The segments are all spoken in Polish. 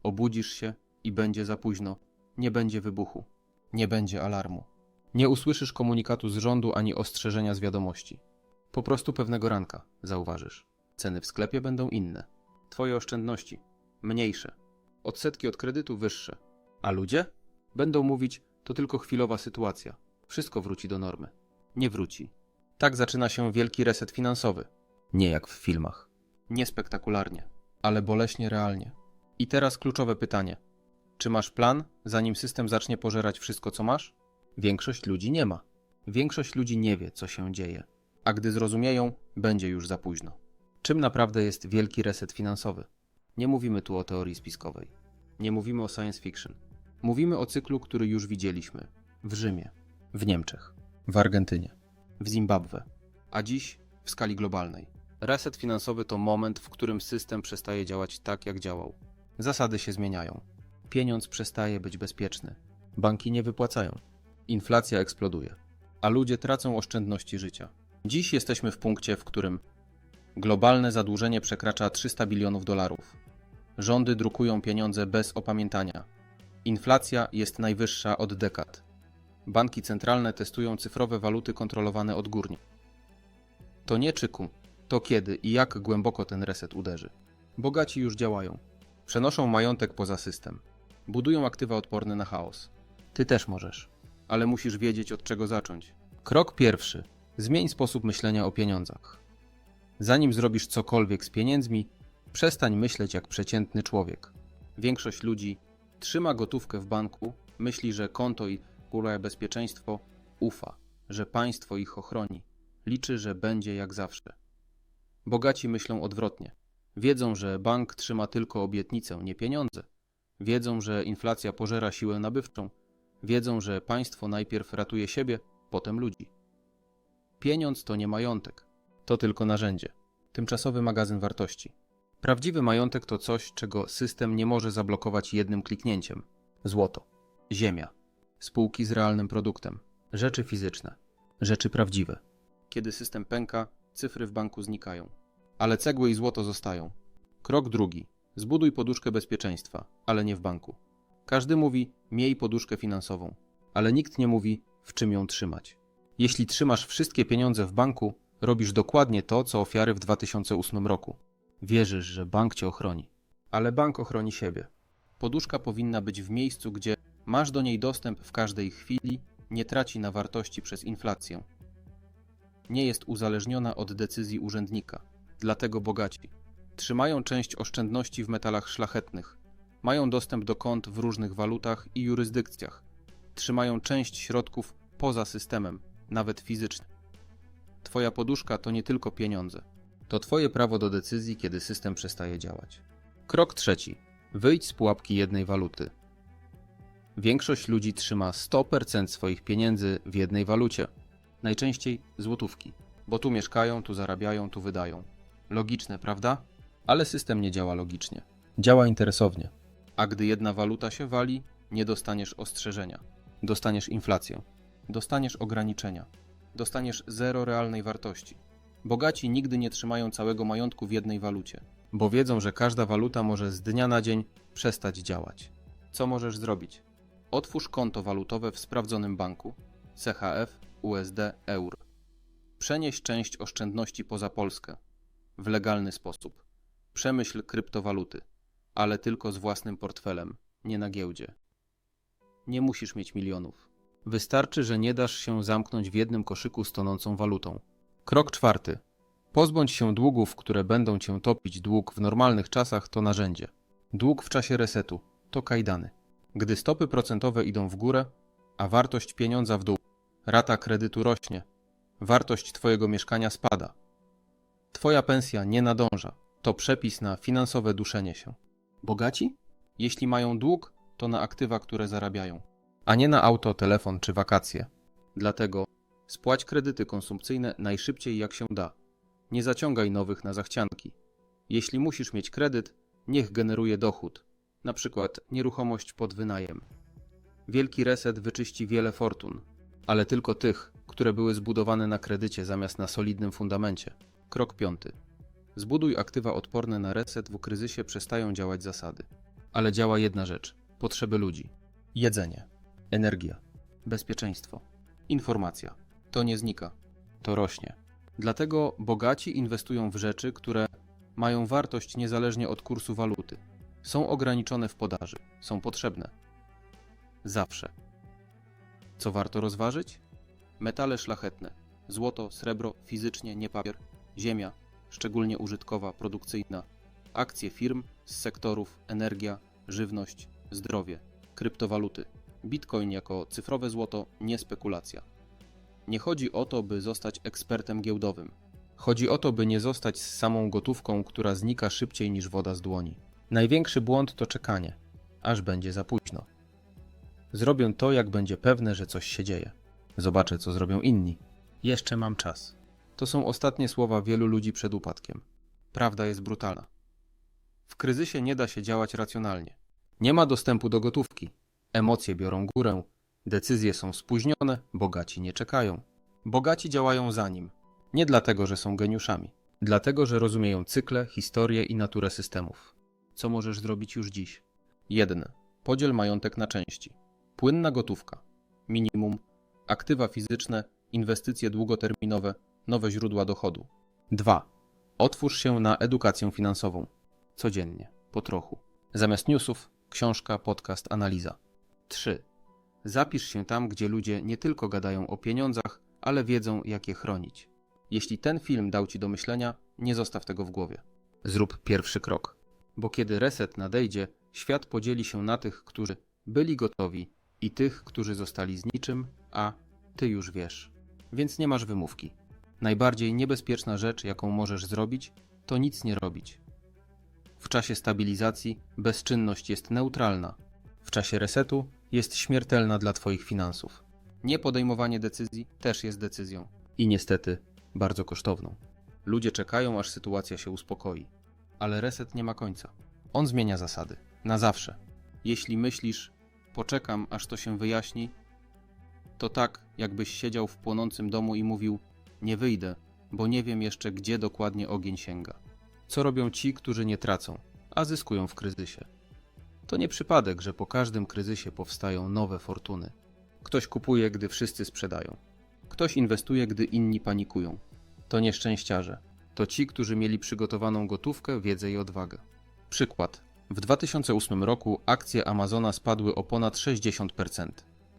Obudzisz się i będzie za późno. Nie będzie wybuchu. Nie będzie alarmu. Nie usłyszysz komunikatu z rządu ani ostrzeżenia z wiadomości. Po prostu pewnego ranka zauważysz. Ceny w sklepie będą inne. Twoje oszczędności mniejsze. Odsetki od kredytu wyższe. A ludzie? Będą mówić, to tylko chwilowa sytuacja. Wszystko wróci do normy. Nie wróci. Tak zaczyna się wielki reset finansowy. Nie jak w filmach. Nie spektakularnie, ale boleśnie realnie. I teraz kluczowe pytanie. Czy masz plan, zanim system zacznie pożerać wszystko, co masz? Większość ludzi nie ma. Większość ludzi nie wie, co się dzieje. A gdy zrozumieją, będzie już za późno. Czym naprawdę jest wielki reset finansowy? Nie mówimy tu o teorii spiskowej. Nie mówimy o science fiction. Mówimy o cyklu, który już widzieliśmy. W Rzymie, w Niemczech, w Argentynie, w Zimbabwe, a dziś w skali globalnej. Reset finansowy to moment, w którym system przestaje działać tak, jak działał. Zasady się zmieniają. Pieniądz przestaje być bezpieczny. Banki nie wypłacają. Inflacja eksploduje. A ludzie tracą oszczędności życia. Dziś jesteśmy w punkcie, w którym globalne zadłużenie przekracza 300 bilionów dolarów. Rządy drukują pieniądze bez opamiętania. Inflacja jest najwyższa od dekad. Banki centralne testują cyfrowe waluty kontrolowane odgórnie. To nie czyku, to kiedy i jak głęboko ten reset uderzy. Bogaci już działają. Przenoszą majątek poza system. Budują aktywa odporne na chaos. Ty też możesz, ale musisz wiedzieć, od czego zacząć. Krok pierwszy. Zmień sposób myślenia o pieniądzach. Zanim zrobisz cokolwiek z pieniędzmi, przestań myśleć jak przeciętny człowiek. Większość ludzi trzyma gotówkę w banku, myśli, że konto i bezpieczeństwo, ufa, że państwo ich ochroni, liczy, że będzie jak zawsze. Bogaci myślą odwrotnie. Wiedzą, że bank trzyma tylko obietnicę, nie pieniądze. Wiedzą, że inflacja pożera siłę nabywczą. Wiedzą, że państwo najpierw ratuje siebie, potem ludzi. Pieniądz to nie majątek. To tylko narzędzie. Tymczasowy magazyn wartości. Prawdziwy majątek to coś, czego system nie może zablokować jednym kliknięciem. Złoto, ziemia, spółki z realnym produktem, rzeczy fizyczne, rzeczy prawdziwe. Kiedy system pęka, cyfry w banku znikają. Ale cegły i złoto zostają. Krok drugi. Zbuduj poduszkę bezpieczeństwa, ale nie w banku. Każdy mówi, miej poduszkę finansową, ale nikt nie mówi, w czym ją trzymać. Jeśli trzymasz wszystkie pieniądze w banku, robisz dokładnie to, co ofiary w 2008 roku. Wierzysz, że bank cię ochroni, ale bank ochroni siebie. Poduszka powinna być w miejscu, gdzie masz do niej dostęp w każdej chwili, nie traci na wartości przez inflację. Nie jest uzależniona od decyzji urzędnika. Dlatego bogaci trzymają część oszczędności w metalach szlachetnych, mają dostęp do kont w różnych walutach i jurysdykcjach, trzymają część środków poza systemem, nawet fizycznie. Twoja poduszka to nie tylko pieniądze. To twoje prawo do decyzji, kiedy system przestaje działać. Krok trzeci. Wyjdź z pułapki jednej waluty. Większość ludzi trzyma 100% swoich pieniędzy w jednej walucie. Najczęściej złotówki, bo tu mieszkają, tu zarabiają, tu wydają. Logiczne, prawda? Ale system nie działa logicznie. Działa interesownie. A gdy jedna waluta się wali, nie dostaniesz ostrzeżenia. Dostaniesz inflację. Dostaniesz ograniczenia. Dostaniesz zero realnej wartości. Bogaci nigdy nie trzymają całego majątku w jednej walucie, bo wiedzą, że każda waluta może z dnia na dzień przestać działać. Co możesz zrobić? Otwórz konto walutowe w sprawdzonym banku, CHF, USD, euro. Przenieś część oszczędności poza Polskę. W legalny sposób. Przemyśl kryptowaluty, ale tylko z własnym portfelem, nie na giełdzie. Nie musisz mieć milionów. Wystarczy, że nie dasz się zamknąć w jednym koszyku z tonącą walutą. Krok czwarty. Pozbądź się długów, które będą cię topić. Dług w normalnych czasach to narzędzie. Dług w czasie resetu to kajdany. Gdy stopy procentowe idą w górę, a wartość pieniądza w dół, rata kredytu rośnie, wartość twojego mieszkania spada. Twoja pensja nie nadąża. To przepis na finansowe duszenie się. Bogaci? Jeśli mają dług, to na aktywa, które zarabiają, a nie na auto, telefon czy wakacje. Dlatego spłać kredyty konsumpcyjne najszybciej jak się da. Nie zaciągaj nowych na zachcianki. Jeśli musisz mieć kredyt, niech generuje dochód, na przykład nieruchomość pod wynajem. Wielki reset wyczyści wiele fortun, ale tylko tych, które były zbudowane na kredycie zamiast na solidnym fundamencie. Krok piąty. Zbuduj aktywa odporne na reset. W kryzysie przestają działać zasady, ale działa jedna rzecz. Potrzeby ludzi. Jedzenie, energia, bezpieczeństwo, informacja. To nie znika, to rośnie. Dlatego bogaci inwestują w rzeczy, które mają wartość niezależnie od kursu waluty. Są ograniczone w podaży, są potrzebne. Zawsze. Co warto rozważyć? Metale szlachetne. Złoto, srebro, fizycznie, nie papier. Ziemia, szczególnie użytkowa, produkcyjna. Akcje firm z sektorów energia, żywność, zdrowie. Kryptowaluty. Bitcoin jako cyfrowe złoto, nie spekulacja. Nie chodzi o to, by zostać ekspertem giełdowym. Chodzi o to, by nie zostać z samą gotówką, która znika szybciej niż woda z dłoni. Największy błąd to czekanie, aż będzie za późno. Zrobię to, jak będzie pewne, że coś się dzieje. Zobaczę, co zrobią inni. Jeszcze mam czas. To są ostatnie słowa wielu ludzi przed upadkiem. Prawda jest brutalna. W kryzysie nie da się działać racjonalnie. Nie ma dostępu do gotówki. Emocje biorą górę. Decyzje są spóźnione, bogaci nie czekają. Bogaci działają za nim. Nie dlatego, że są geniuszami. Dlatego, że rozumieją cykle, historię i naturę systemów. Co możesz zrobić już dziś? 1. Podziel majątek na części. Płynna gotówka. Minimum. Aktywa fizyczne, inwestycje długoterminowe, nowe źródła dochodu. 2. Otwórz się na edukację finansową. Codziennie, po trochu. Zamiast newsów, książka, podcast, analiza. 3. Zapisz się tam, gdzie ludzie nie tylko gadają o pieniądzach, ale wiedzą, jak je chronić. Jeśli ten film dał Ci do myślenia, nie zostaw tego w głowie. Zrób pierwszy krok. Bo kiedy reset nadejdzie, świat podzieli się na tych, którzy byli gotowi i tych, którzy zostali z niczym, a Ty już wiesz. Więc nie masz wymówki. Najbardziej niebezpieczna rzecz, jaką możesz zrobić, to nic nie robić. W czasie stabilizacji bezczynność jest neutralna. W czasie resetu jest śmiertelna dla Twoich finansów. Niepodejmowanie decyzji też jest decyzją. I niestety bardzo kosztowną. Ludzie czekają, aż sytuacja się uspokoi. Ale reset nie ma końca. On zmienia zasady. Na zawsze. Jeśli myślisz, poczekam, aż to się wyjaśni, to tak, jakbyś siedział w płonącym domu i mówił, nie wyjdę, bo nie wiem jeszcze, gdzie dokładnie ogień sięga. Co robią ci, którzy nie tracą, a zyskują w kryzysie? To nie przypadek, że po każdym kryzysie powstają nowe fortuny. Ktoś kupuje, gdy wszyscy sprzedają. Ktoś inwestuje, gdy inni panikują. To nieszczęściarze. To ci, którzy mieli przygotowaną gotówkę, wiedzę i odwagę. Przykład. W 2008 roku akcje Amazona spadły o ponad 60%.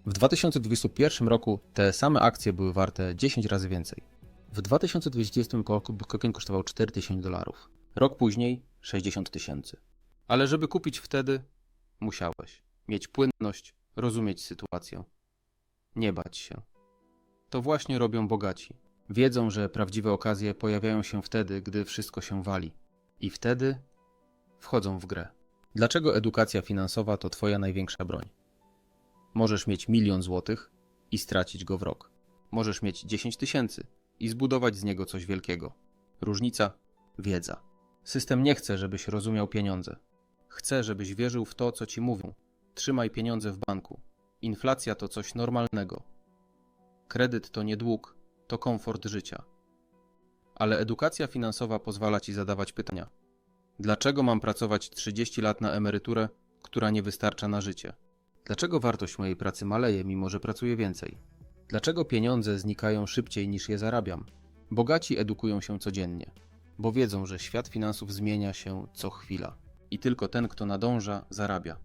W 2021 roku te same akcje były warte 10 razy więcej. W 2020 roku Bitcoin kosztował $4000. Rok później 60 000. Ale żeby kupić wtedy, musiałeś mieć płynność, rozumieć sytuację. Nie bać się. To właśnie robią bogaci. Wiedzą, że prawdziwe okazje pojawiają się wtedy, gdy wszystko się wali. I wtedy wchodzą w grę. Dlaczego edukacja finansowa to Twoja największa broń? Możesz mieć 1 000 000 złotych i stracić go w rok. Możesz mieć 10 000 i zbudować z niego coś wielkiego. Różnica? Wiedza. System nie chce, żebyś rozumiał pieniądze. Chce, żebyś wierzył w to, co ci mówią. Trzymaj pieniądze w banku. Inflacja to coś normalnego. Kredyt to nie dług, to komfort życia. Ale edukacja finansowa pozwala ci zadawać pytania. Dlaczego mam pracować 30 lat na emeryturę, która nie wystarcza na życie? Dlaczego wartość mojej pracy maleje, mimo że pracuję więcej? Dlaczego pieniądze znikają szybciej niż je zarabiam? Bogaci edukują się codziennie, bo wiedzą, że świat finansów zmienia się co chwila. I tylko ten, kto nadąża, zarabia.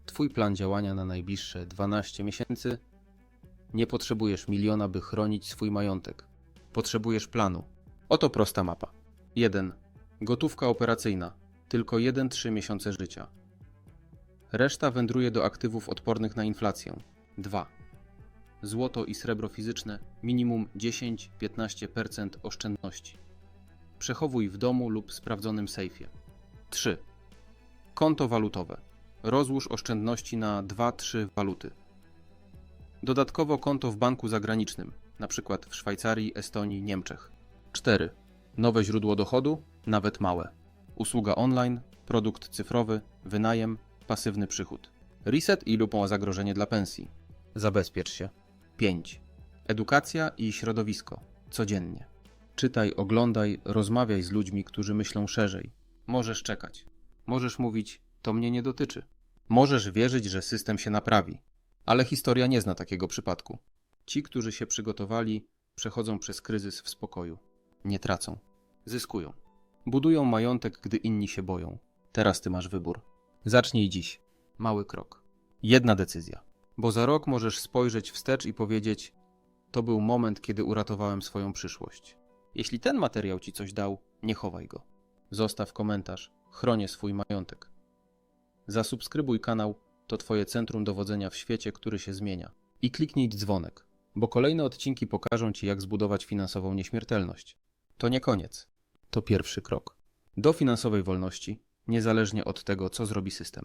Twój plan działania na najbliższe 12 miesięcy? Nie potrzebujesz miliona, by chronić swój majątek. Potrzebujesz planu. Oto prosta mapa. 1. Gotówka operacyjna. Tylko 1-3 miesiące życia. Reszta wędruje do aktywów odpornych na inflację. 2. Złoto i srebro fizyczne. Minimum 10-15% oszczędności. Przechowuj w domu lub sprawdzonym sejfie. 3. Konto walutowe. Rozłóż oszczędności na 2-3 waluty. Dodatkowo konto w banku zagranicznym, np. w Szwajcarii, Estonii, Niemczech. 4. Nowe źródło dochodu, nawet małe. Usługa online, produkt cyfrowy, wynajem, pasywny przychód. Reset i lub zagrożenie dla pensji. Zabezpiecz się. 5. Edukacja i środowisko. Codziennie. Czytaj, oglądaj, rozmawiaj z ludźmi, którzy myślą szerzej. Możesz czekać. Możesz mówić, to mnie nie dotyczy. Możesz wierzyć, że system się naprawi, ale historia nie zna takiego przypadku. Ci, którzy się przygotowali, przechodzą przez kryzys w spokoju. Nie tracą. Zyskują. Budują majątek, gdy inni się boją. Teraz ty masz wybór. Zacznij dziś. Mały krok. Jedna decyzja. Bo za rok możesz spojrzeć wstecz i powiedzieć: to był moment, kiedy uratowałem swoją przyszłość. Jeśli ten materiał ci coś dał, nie chowaj go. Zostaw komentarz. Chronię swój majątek. Zasubskrybuj kanał, to twoje centrum dowodzenia w świecie, który się zmienia. I kliknij dzwonek, bo kolejne odcinki pokażą ci, jak zbudować finansową nieśmiertelność. To nie koniec. To pierwszy krok do finansowej wolności, niezależnie od tego, co zrobi system.